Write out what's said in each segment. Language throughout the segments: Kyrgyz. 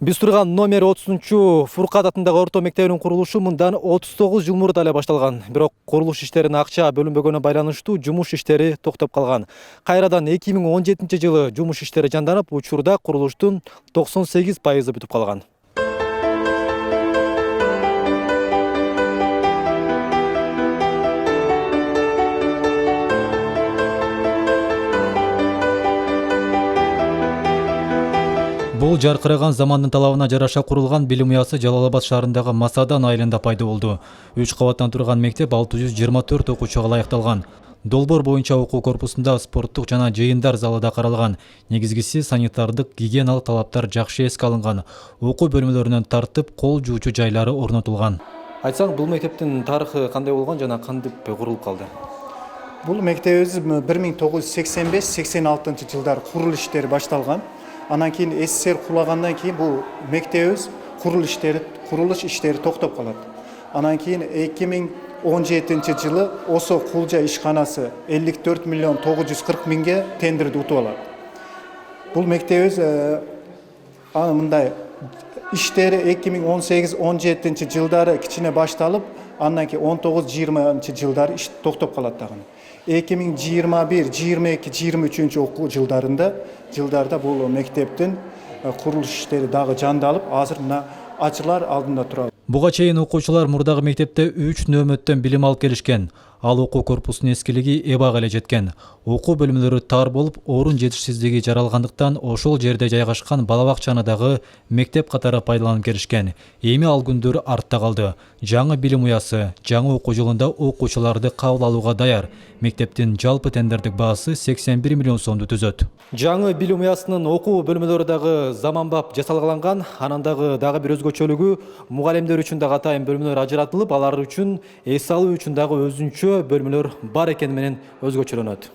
Биз турган номер 30 Фуркат атындагы орто мектебинин курулушу мындан 39 жыл мурда эле башталган. Бирок курулуш иштерине акча бөлүнбөгөнүнө байланыштуу жумуш иштери токтоп калган. Кайрадан 2017-жылы жумуш иштери жанданып, учурда курулуштун 98% бүтүп калган. Бул жаркыраган замандын талабына жараша курулган билим уясы Жалал-Абад шаарындагы Масадан айылында пайда болду. 3 кабаттан турган мектеп 624 окуучуга ылайыкталган. Долбоор боюнча окуу корпусунда спорттук жана жыйындар залы да каралган. Негизгиси санитардык гигиеналык талаптар жакшы эске алынган. Окуу бөлмөлөрүнөн тартып, кол жуучу жайлары орнотулган. Айтсаң, бул мектептин тарыхы кандай болгон жана кантип курулуп калды? Бул мектебибиз 1985-86 жылдары курулуш иштери башталган. Анан кийин СССР кулагандан кийин бул мектебибиз курулуш иштери токтоп калат. Анан кийин 2017 жылы Осо Кулжа ишканасы 54 миллион 940 миңге тендерди утуп алат. Бул мектебибиз мындай иштери 2018-17 жылдары кичине башталып, андан кийин 19-20 жылдары иш токтоп калат дагы. 2021-22-23 окуу жылдарда бул мектептин курулуш иштери дагы жандалып, азыр мына ачылар алдында турат. Буга чейин окуучулар мурдагы мектепте 3 нөөмөттөн билим алып келишкен. Ал окуу корпусунун эскилиги эбак эле жеткен. Окуу бөлмөлөрү тар болуп, орун жетишсиздиги жаралгандыктан ошол жерде жайгашкан бала бакчаны дагы мектеп катары пайдаланып келишкен. Эми ал күндөр артта калды. Жаңы билим уясы жаңы окуу жылында окуучуларды кабыл алууга даяр. Мектептин жалпы тендердик баасы 81 миллион сомду түзөт. Жаңы билим уясынын окуу бөлмөлөрү дагы заманбап жасалган, анан дагы бир өзгөчөлүгү мугалимдер үчүн дагы атайын бөлмөлөр ажыратылып, алар үчүн эс алуу үчүн дагы өзүнчө бөлмөлөр бар экени менен өзгөчөлөнөт.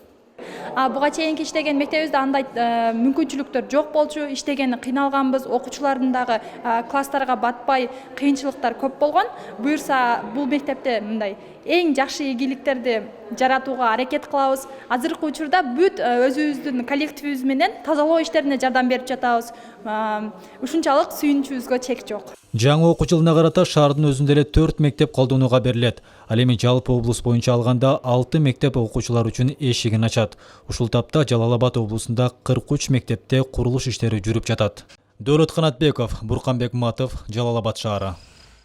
Буга чейинки иштеген мектебибизде андай мүмкүнчүлүктөр жок болчу. Иштеген кыйналганбыз, окуучулардын дагы класстарга батпай кыйынчылыктар көп болгон. Буюрса бул мектепте мындай эң жакшы ийгиликтерди жаратууга аракет кылабыз. Азыркы учурда бүт өзүбүздүн коллективибиз менен тазалоо иштерине жардам берип жатабыз. Ушунчалык сүйүнүчүбүзгө чек жок. Жаңы окуу жылына карата шаардын өзүндө эле 4 мектеп колдонууга берилет. Ал эми жалпы облус боюнча алганда 6 мектеп окуучулар үчүн эшигин ачат. Ушул тапта Жалал-Абад облусунда 43 мектепте курулуш иштери жүрүп жатат. Дөөлөт Канатбеков, Бурканбек Матов, Жалал-Абад шаары.